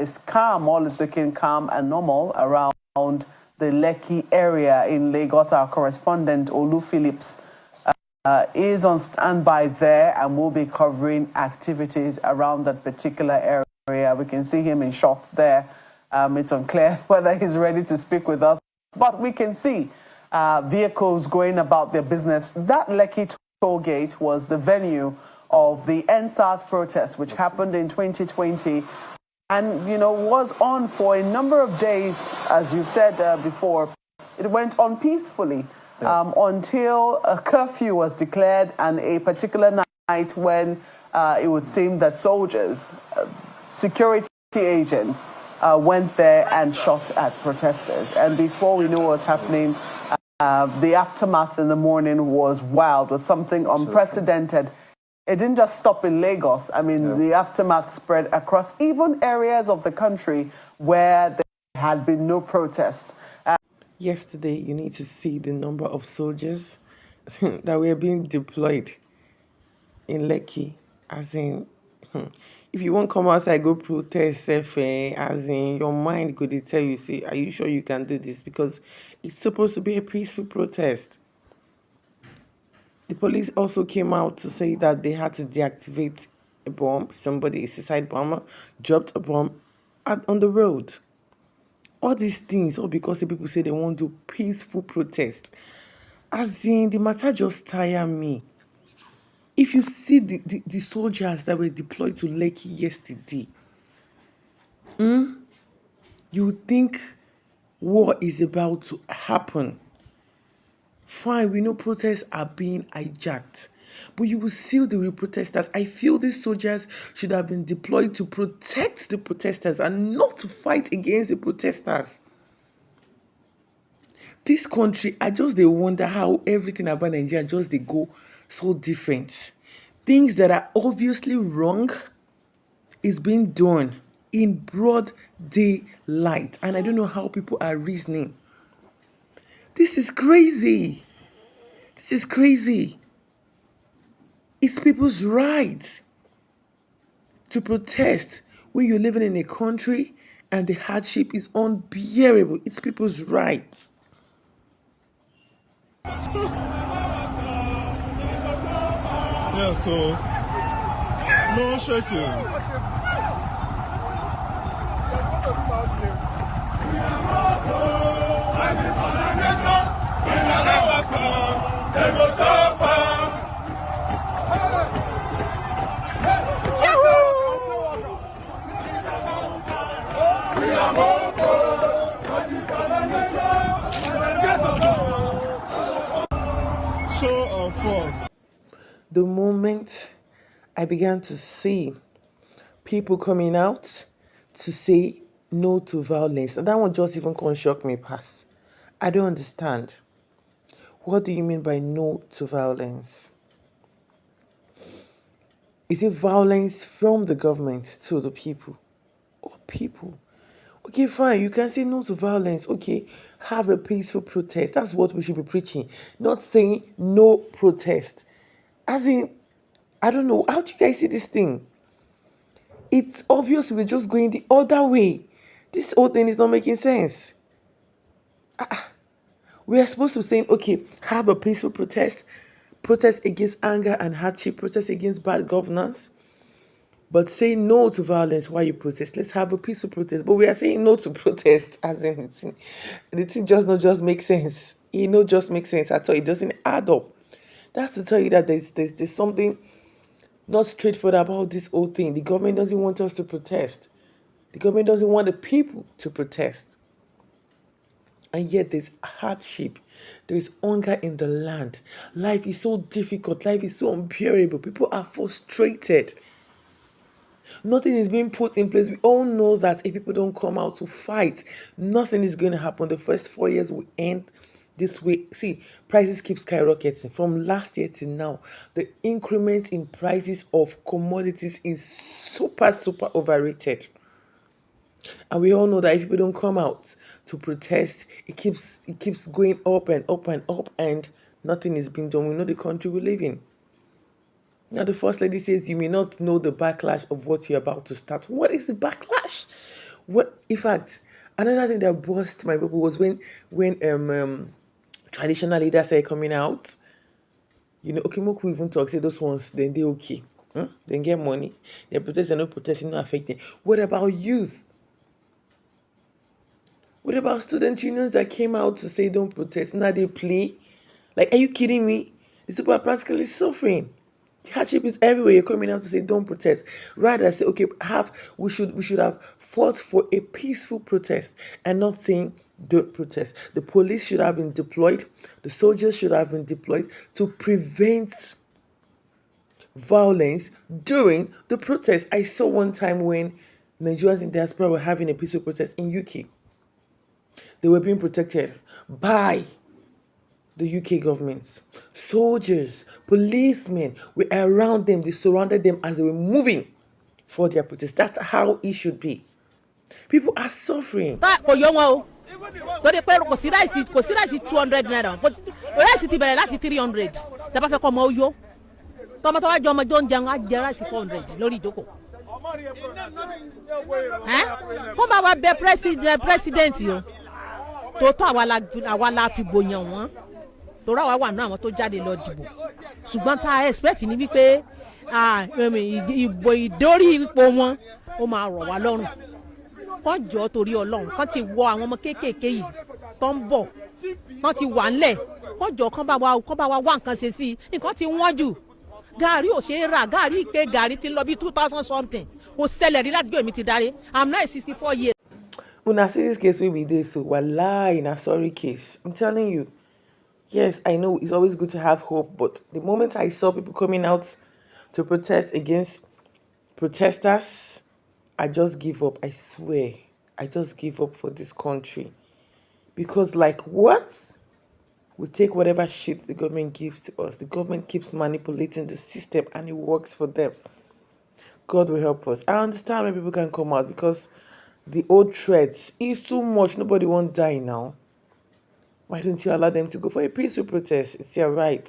is calm. All is looking calm and normal around the Lekki area in Lagos. Our correspondent, Olu Phillips, is on standby there and will be covering activities around that particular area. We can see him in shots there. It's unclear whether he's ready to speak with us, but we can see vehicles going about their business. That Lekki toll gate was the venue of the NSAS protest, which happened in 2020 and, was on for a number of days, as you said before. It went on peacefully until a curfew was declared, and a particular night when it would seem that soldiers, security agents, went there and shot at protesters. And before we knew what was happening, the aftermath in the morning was wild, was something unprecedented. It didn't just stop in Lagos. I mean, the aftermath spread across even areas of the country where there had been no protests. Yesterday, you need to see the number of soldiers that were being deployed in Lekki. As in, if you won't come outside, go protest, as in, your mind could tell you, say, are you sure you can do this? Because it's supposed to be a peaceful protest. The police also came out to say that they had to deactivate a bomb. Somebody, a suicide bomber, dropped a bomb on the road. All these things, all because the people say they want to do peaceful protest. As in, the matter just tire me. If you see the soldiers that were deployed to Lekki yesterday, you would think war is about to happen. Fine, we know protests are being hijacked, but you will see the real protesters. I feel these soldiers should have been deployed to protect the protesters and not to fight against the protesters. This country, I just they wonder how everything about Nigeria just they go so different. Things that are obviously wrong is being done in broad daylight, and I don't know how people are reasoning. This is crazy. This is crazy. It's people's right to protest when you're living in a country and the hardship is unbearable. It's people's rights. Yeah, so no shaking. Show of force. The moment I began to see people coming out to say no to violence, and that one just even can shock me past. I don't understand. What do you mean by no to violence? Is it violence from the government to the people? Or people? Okay, fine, you can say no to violence. Okay, have a peaceful protest. That's what we should be preaching. Not saying no protest. As in, I don't know, how do you guys see this thing? It's obvious we're just going the other way. This whole thing is not making sense. We are supposed to be saying, okay, have a peaceful protest against anger and hardship, protest against bad governance, but say no to violence while you protest. Let's have a peaceful protest. But we are saying no to protest, as in the thing just not just make sense. It not just make sense at all. It doesn't add up. That's to tell you that there's something not straightforward about this whole thing. The government doesn't want us to protest. The government doesn't want the people to protest. And yet there's hardship. There's hunger in the land. Life is so difficult. Life is so unbearable. People are frustrated. Nothing is being put in place. We all know that if people don't come out to fight, nothing is going to happen. The first 4 years will end this way. See, prices keep skyrocketing. From last year till now, the increment in prices of commodities is super overrated. And we all know that if people don't come out to protest, it keeps going up and up and up, and nothing is being done. We know the country we live in. Now, the First Lady says you may not know the backlash of what you're about to start. What is the backlash? What, in fact, another thing that burst my bubble was when traditional leaders are coming out. Okay, Moku even talk, say those ones, then they okay. Then get money. They protest, they're not protesting, not affecting. What about youth? What about student unions that came out to say don't protest? Now they play? Like, are you kidding me? These people are practically suffering. The hardship is everywhere. You're coming out to say don't protest. Rather say, okay, we should have fought for a peaceful protest and not saying don't protest. The police should have been deployed, the soldiers should have been deployed to prevent violence during the protest. I saw one time when Nigerians in diaspora were having a peaceful protest in UK. They were being protected by the UK government. Soldiers, policemen were around them. They surrounded them as they were moving for their protest. That's how it should be. People are suffering. Torí pé kò sí ráìsì 200 naira ráìsì ti bẹ̀rẹ̀ láti 300 tẹ́bá fẹ́ kọ́ ọmọ oyó tọmọ tó wá jọ ọmọ jọ ń jẹun á jẹ ráìsì 400 lórí ìjókòó. Kó bá wa bẹ president o tòótọ́ àwa la fi gbòyàn wọ́n torí àwa wà ní àwọn tó jáde lọ dìbò ṣùgbọ́n tá a expect ní wípé ìbò ìdórí ipò wọn ó máa rọ̀ wá lọ́rùn. Kán jọ torí Ọlọ́run kán ti wọ àwọn ọmọ kéékèèké yìí tó ń bọ̀ kán ti wà ńlẹ̀ kán jọ kán bá wa wá nǹkan ṣe sí i nǹkan ti wọ́n jù gàrí ò ṣe é rà gàrí ike gàrí ti lọ bí 2000 something kò ṣẹlẹ̀ rí láti gbé mi ti darí I'm now 64 years. Una see this case wey we dey so wallahi na sorry case. I'm telling you, yes, I know it's always good to have hope, but the moment I saw people coming out to protest against protesters, I just give up. I swear. I just give up for this country. Because like what? We take whatever shit the government gives to us. The government keeps manipulating the system and it works for them. God will help us. I understand when people can come out because the old threats is too much. Nobody won't die now. Why don't you allow them to go for a peaceful protest? It's their right.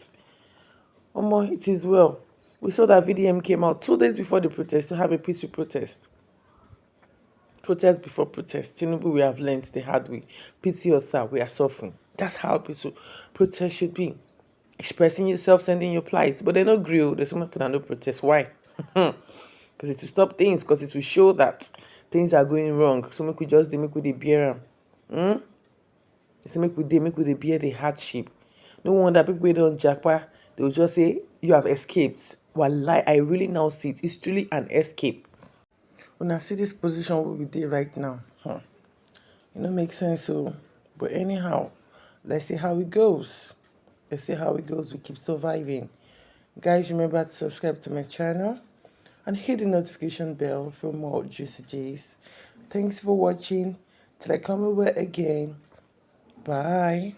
Omo, it is well. We saw that VDM came out 2 days before the protest to have a peaceful protest. Protest before protest. Tinubu, we have learned the hard way. Pity yourself, we are suffering. That's how peaceful protest should be. Expressing yourself, sending your plights. But they're not grill. There's so much no protest. Why? Because it will stop things. Because it will show that things are going wrong. So make we just make with the bear. So make with the bear the hardship. No wonder people don't jackpot. They will just say you have escaped. Wallahi, I really now see it. It's truly an escape. When I see this position where we did right now, it don't make sense. So, but anyhow, let's see how it goes. Let's see how it goes. We keep surviving. Guys, remember to subscribe to my channel and hit the notification bell for more juicy J's. Thanks for watching. Till I come over again. Bye.